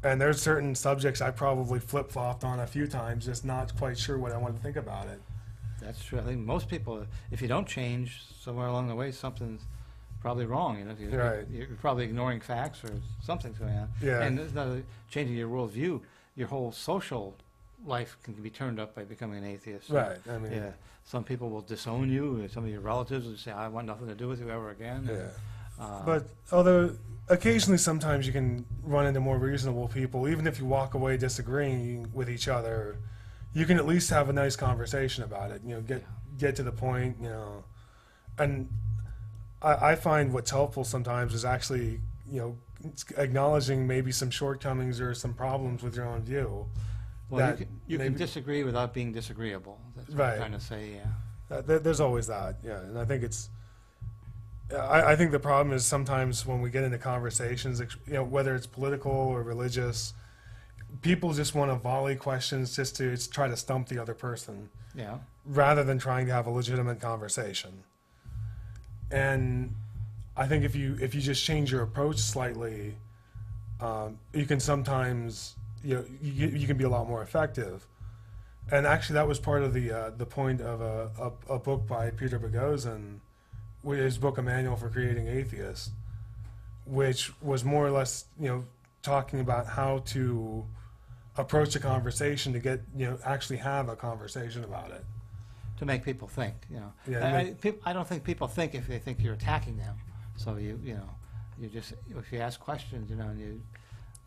And there's certain subjects I probably flip-flopped on a few times, just not quite sure what I want to think about it. That's true. I think most people, if you don't change somewhere along the way, something's probably wrong. Right. You're probably ignoring facts or something's going on. Yeah. And it's not changing your worldview. Your whole social life can be turned up by becoming an atheist. Right. I mean, Yeah. Some people will disown you. And some of your relatives will say, "I want nothing to do with you ever again." yeah. Uh, But although occasionally sometimes you can run into more reasonable people, even if you walk away disagreeing with each other, you can at least have a nice conversation about it. Get to the point. And I find what's helpful sometimes is actually acknowledging maybe some shortcomings or some problems with your own view. well, that you can maybe- disagree without being disagreeable. That's what Right. I'm trying to say. Yeah. There's always that, yeah. And I think I think the problem is sometimes when we get into conversations, whether it's political or religious, people just want to volley questions just to try to stump the other person Yeah. rather than trying to have a legitimate conversation. And I think if you just change your approach slightly, you can sometimes you can be a lot more effective. And actually, that was part of the point of a book by Peter Boghossian, his book, A Manual for Creating Atheists, which was more or less talking about how to approach a conversation to get actually have a conversation about it. To make people think. Yeah, I don't think people think if they think you're attacking them. So You just, if you ask questions, you know, and you,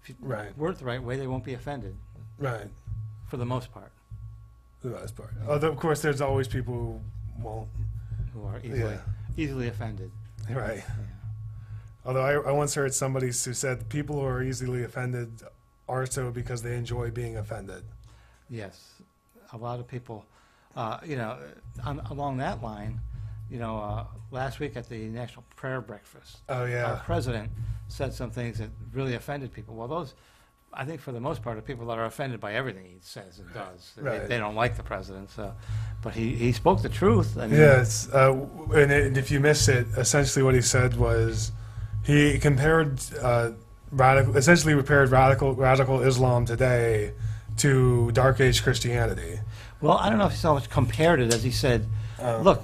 if you Right. word it the right way, they won't be offended, Right. for the most part, For the most part. Although, of course, there's always people who won't. who are Yeah. easily offended. Right. Yeah. Although I once heard somebody who said people who are easily offended are so because they enjoy being offended. Yes, a lot of people, you know, along that line, you know, last week at the National Prayer Breakfast, Oh our yeah. president said some things that really offended people. Well, those, I think for the most part, are people that are offended by everything he says and does. Right. They don't like the president, so, but he spoke the truth. I mean, Yeah. And if you missed it, essentially what he said was he compared essentially compared radical Islam today to Dark Age Christianity. well, I don't know if he so much compared it as he said, look,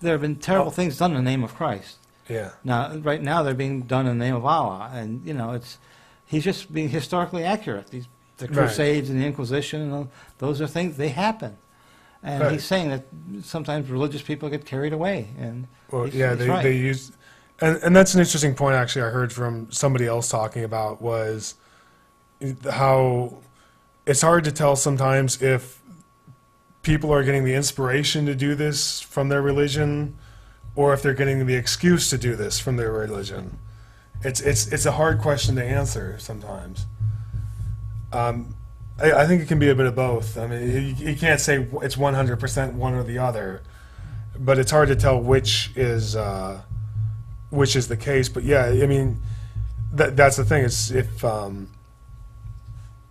there have been terrible things done in the name of Christ. Yeah. Now, right now, they're being done in the name of Allah, and you know, he's just being historically accurate. The Right. Crusades and the Inquisition, and those are things they happen, and Right. he's saying that sometimes religious people get carried away, and Well, he's, yeah, he's right. they use, and that's an interesting point. Actually, I heard from somebody else talking about was how it's hard to tell sometimes if people are getting the inspiration to do this from their religion, or if they're getting the excuse to do this from their religion. It's a hard question to answer sometimes. I think it can be a bit of both. I mean, you can't say it's 100% one or the other, but it's hard to tell which is the case. But yeah, I mean, that's the thing. It's if you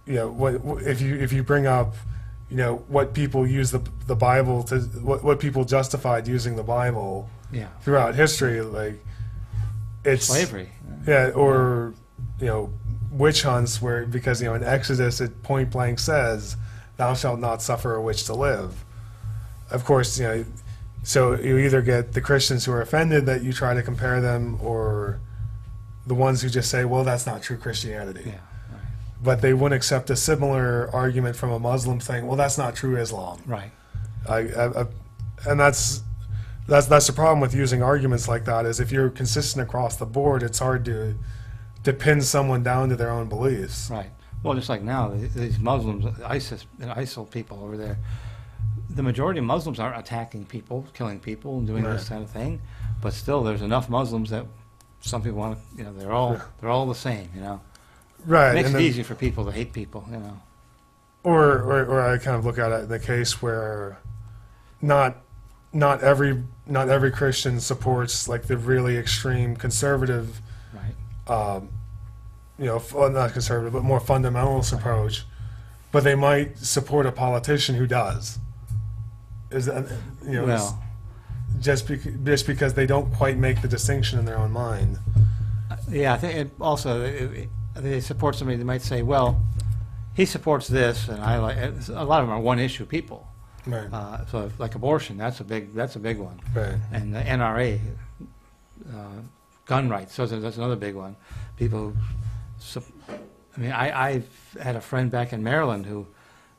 know if you bring up, you know, what people use the Bible to, what people justified using the Bible yeah, throughout history, like it's slavery. yeah, or you know, witch hunts where, because you know in Exodus it point blank says, "Thou shalt not suffer a witch to live." Of course, you know, so you either get the Christians who are offended that you try to compare them, or the ones who just say, "Well, that's not true Christianity." Yeah, right. But they wouldn't accept a similar argument from a Muslim saying, "Well, that's not true Islam." Right. And that's the problem with using arguments like that, is if you're consistent across the board, it's hard to pin someone down to their own beliefs. Right. Well, just like now, these Muslims, ISIL people over there, the majority of Muslims aren't attacking people, killing people, and doing this Right. kind of thing. But still, there's enough Muslims that some people want to, you know, they're all the same, you know. Right. It makes and it then- easy for people to hate people, you know. Or I kind of look at it in the case where not every Christian supports like the really extreme conservative, Right. you know, not conservative, but more fundamentalist approach, but they might support a politician who does. Is that, you know, Well, just because they don't quite make the distinction in their own mind. yeah, I think they support somebody. They might say, well, he supports this, and I like. A lot of them are one-issue people. Right. So, like abortion, that's a big one. Right. And the NRA, gun rights, so that's another big one. People, I mean, I've had a friend back in Maryland who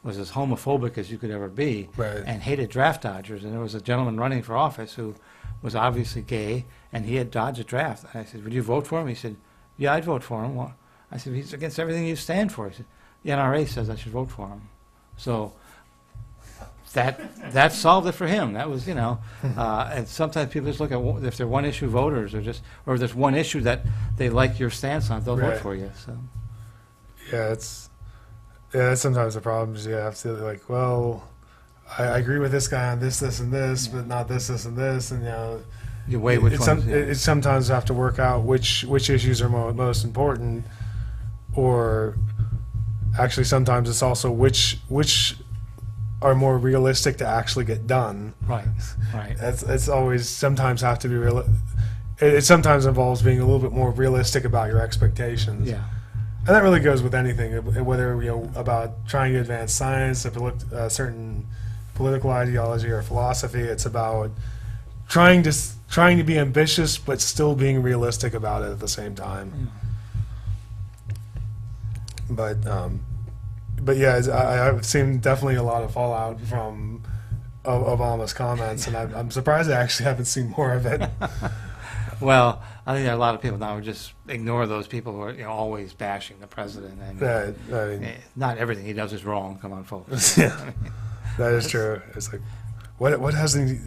was as homophobic as you could ever be, Right. and hated draft dodgers. And there was a gentleman running for office who was obviously gay, and he had dodged a draft. And I said, would you vote for him? He said, yeah, I'd vote for him. Well, I said, he's against everything you stand for. He said, the NRA says I should vote for him. So that solved it for him. That was, you know, and sometimes people just look at if they're one-issue voters, or if there's one issue that they like your stance on, they'll vote Right. for you. So Yeah, that's sometimes the problem is you have to like, well, I agree with this guy on this, and this, but not this, and this, and you know, you weigh which ones. Yeah. it sometimes have to work out which issues are most important, or actually sometimes it's also which are more realistic to actually get done. Right, right. It's always sometimes have to be real. It sometimes involves being a little bit more realistic about your expectations. Yeah, And that really goes with anything, whether you know about trying to advance science, a certain political ideology or philosophy. It's about trying to be ambitious, but still being realistic about it at the same time. But yeah, I've seen definitely a lot of fallout from Obama's comments, and I'm surprised I actually haven't seen more of it. Well, I think there are a lot of people now who just ignore those people who are always bashing the president. And I mean, not everything he does is wrong. Come on, folks. yeah, that is true. It's like, what hasn't he?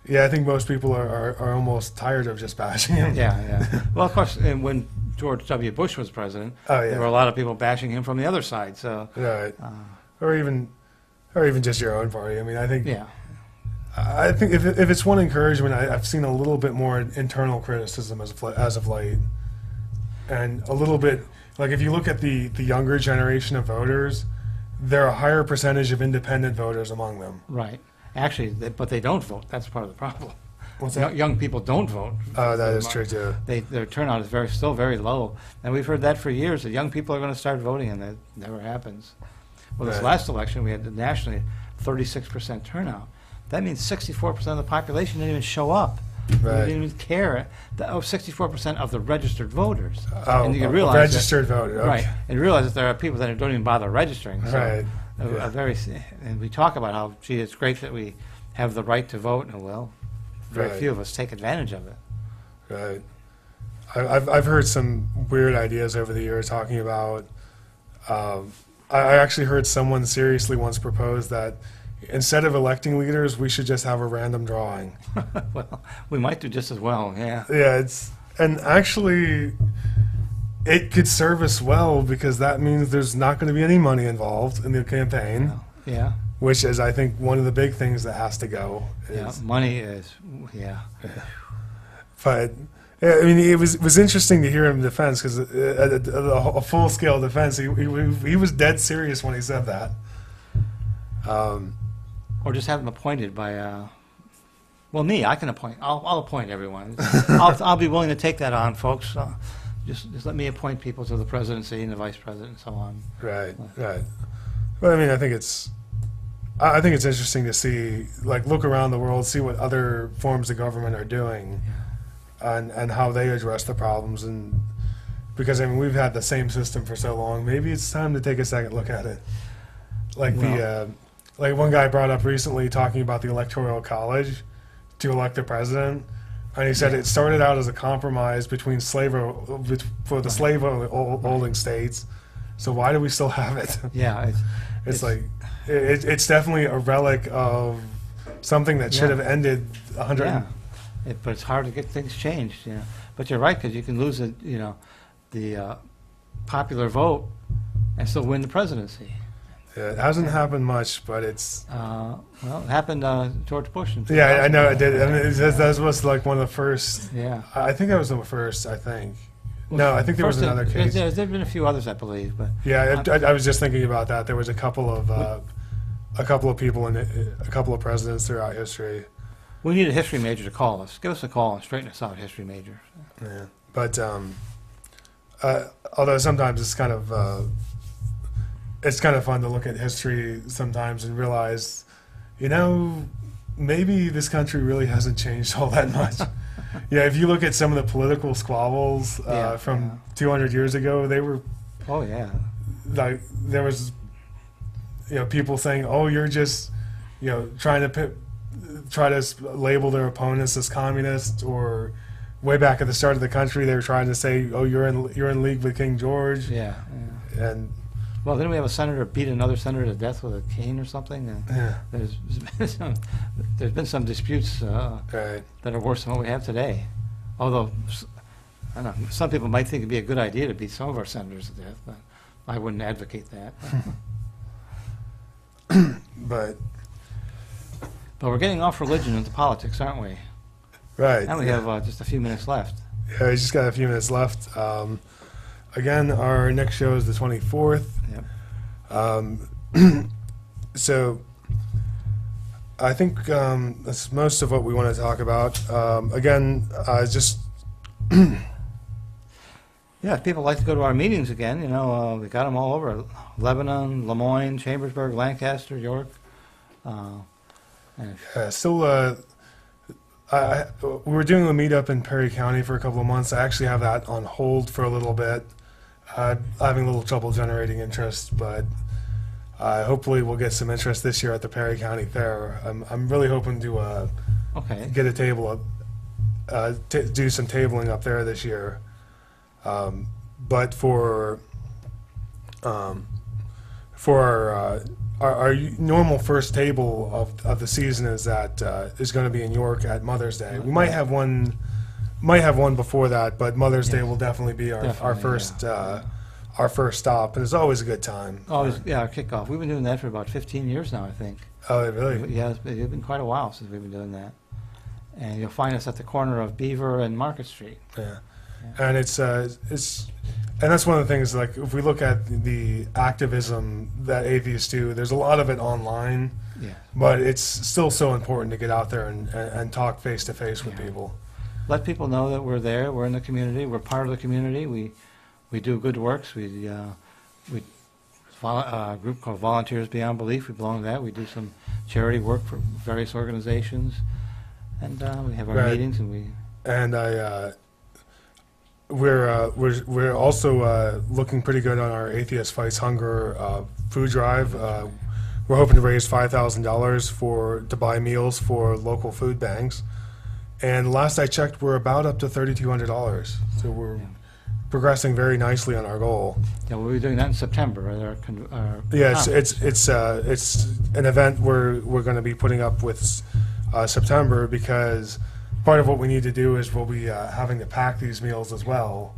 Yeah, I think most people are almost tired of just bashing him. Yeah. Well, of course, and when George W. Bush was president, there were a lot of people bashing him from the other side. So, right, or even just your own party. I mean, I think. Yeah. I think if it's one encouragement, I've seen a little bit more internal criticism as of late, and a little bit like if you look at the younger generation of voters, there are a higher percentage of independent voters among them. Right. Actually, but they don't vote. That's part of the problem. What's that? Young people don't vote. Oh, that is true too. Their turnout is still very low, and we've heard that for years. That young people are going to start voting, and that never happens. Well, this Right. last election, we had nationally 36% turnout. That means 64% of the population didn't even show up. They Right. didn't even care. 64% of the registered voters. Oh, and you can a realize registered voter. Okay. Right, and realize that there are people that don't even bother registering. So Right. and we talk about how, gee, it's great that we have the right to vote, and well, very Right. few of us take advantage of it. Right. I've heard some weird ideas over the years talking about. I actually heard someone seriously once propose that instead of electing leaders, we should just have a random drawing. Well, we might do just as well, yeah. Yeah, and actually, it could serve us well because that means there's not going to be any money involved in the campaign, Yeah, which is, I think, one of the big things that has to go. yeah, money is, yeah. But yeah, I mean, it was interesting to hear him defense because a full scale defense. He was dead serious when he said that. Or just have them appointed by, well, me, I can appoint. I'll appoint everyone. I'll be willing to take that on, folks. Just let me appoint people to the presidency and the vice president and so on. Right. But I mean, I think it's interesting to see, like, look around the world, see what other forms of government are doing, and how they address the problems. And because I mean, we've had the same system for so long, maybe it's time to take a second look at it. Like like one guy brought up recently talking about the Electoral College to elect the president, and he said it started out as a compromise between for the slave holding states. So why do we still have it? Yeah, It's like it's definitely a relic of something that should have ended 100. Yeah, but it's hard to get things changed. Yeah, but you're right, because you can lose the popular vote and still win the presidency. Yeah, it hasn't happened much, but it's. Well, it happened George Bush. In Yeah, I know it 2000. did. I mean, that was like one of the first. Yeah. I think that was the first. I think. No, I think there was another case. There's been a few others, I believe, but Yeah, I was just thinking about that. There was a couple of people and a couple of presidents throughout history. we need a history major to call us. Give us a call and straighten us out, history major. Yeah, but although sometimes it's kind of fun to look at history sometimes and realize, maybe this country really hasn't changed all that much. Yeah, if you look at some of the political squabbles from 200 years ago, they were Oh yeah. like there was, people saying, "Oh, you're just, trying to label their opponents as communists," or way back at the start of the country, they were trying to say, "Oh, you're in league with King George." Yeah. And Well, didn't we have a senator beat another senator to death with a cane or something? And yeah, there's been some disputes right. that are worse than what we have today. Although, I don't know, some people might think it'd be a good idea to beat some of our senators to death, but I wouldn't advocate that. But But we're getting off religion into politics, aren't we? right. And we have just a few minutes left. Yeah, we just got a few minutes left. Again, our next show is the 24th. Yep. So I think that's most of what we want to talk about. Again, just Yeah, if people like to go to our meetings again, we got them all over. Lebanon, Lemoyne, Chambersburg, Lancaster, York. And still, we were doing a meetup in Perry County for a couple of months. I actually have that on hold for a little bit. Having a little trouble generating interest, but hopefully we'll get some interest this year at the Perry County Fair. I'm really hoping to okay. get a table do some tabling up there this year. But for our normal first table of the season is going to be in York at Mother's Day. We might have one before that, but Mother's Day will definitely be our first our first stop, and it's always a good time. Always, our kickoff. We've been doing that for about 15 years now, I think. Oh, really? Yeah, it's been quite a while since we've been doing that. And you'll find us at the corner of Beaver and Market Street. Yeah, and it's and that's one of the things. Like, if we look at the activism that atheists do, there's a lot of it online. Yeah. But it's still so important to get out there and talk face to face with people. Let people know that we're there. We're in the community. We're part of the community. We do good works. We a group called Volunteers Beyond Belief. We belong to that. We do some charity work for various organizations, and we have our meetings. We're also looking pretty good on our Atheist Fights Hunger food drive. We're hoping to raise $5,000 to buy meals for local food banks. And last I checked, we're about up to $3,200. So we're progressing very nicely on our goal. Yeah, we'll be doing that in September. It's an event we're going to be putting up with September, because part of what we need to do is we'll be having to pack these meals as well.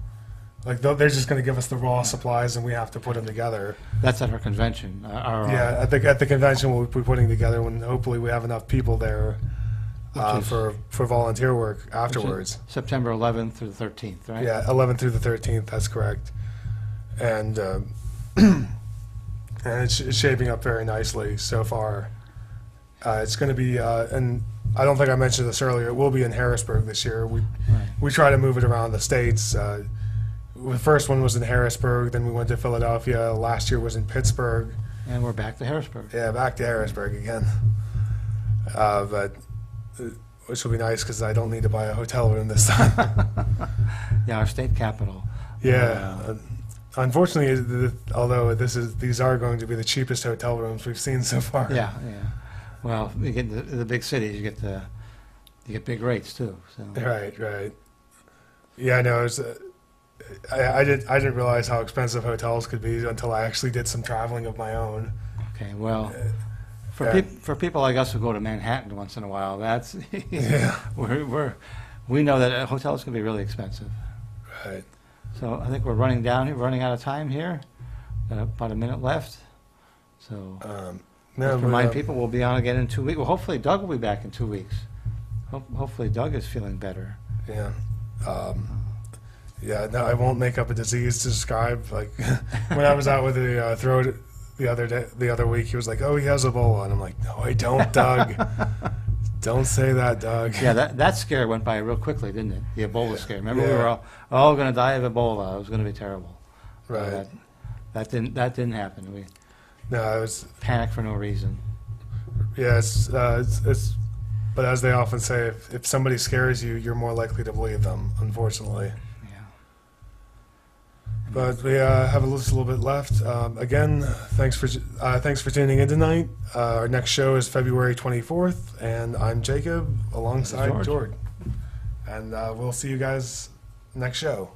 Like, they're just going to give us the raw supplies, and we have to put them together. That's at our convention. At the convention we'll be putting together when hopefully we have enough people there for volunteer work afterwards. September 11th through the 13th, right? Yeah, 11th through the 13th. That's correct. And and it's shaping up very nicely so far. It's going to be, and I don't think I mentioned this earlier, it will be in Harrisburg this year. We try to move it around the states. The first one was in Harrisburg, then we went to Philadelphia. Last year was in Pittsburgh. And we're back to Harrisburg. Yeah, back to Harrisburg again. But which will be nice, because I don't need to buy a hotel room this time. Yeah, our state capital. Yeah. Unfortunately, although these are going to be the cheapest hotel rooms we've seen so far. Yeah. Well, you get the big cities, you get big rates too. So. Right. Yeah, no, I didn't realize how expensive hotels could be until I actually did some traveling of my own. Okay, well, for people like us who go to Manhattan once in a while, that's we know that hotels can be really expensive. Right. So I think we're running out of time here. Got about a minute left. So remind people we'll be on again in 2 weeks. Well, hopefully Doug will be back in 2 weeks. Hopefully Doug is feeling better. Yeah. No, I won't make up a disease to describe. Like, when I was out with the throat the other week, he was like, "Oh, he has Ebola," and I'm like, "No, I don't, Doug. Don't say that, Doug." Yeah, that scare went by real quickly, didn't it? The Ebola scare. Remember, we were all going to die of Ebola. It was going to be terrible. Right. That didn't happen. We it was panicked for no reason. Yeah, it's but as they often say, if somebody scares you, you're more likely to believe them, unfortunately. But we have a little bit left. Again, thanks for tuning in tonight. Our next show is February 24th, and I'm Jacob alongside George. And we'll see you guys next show.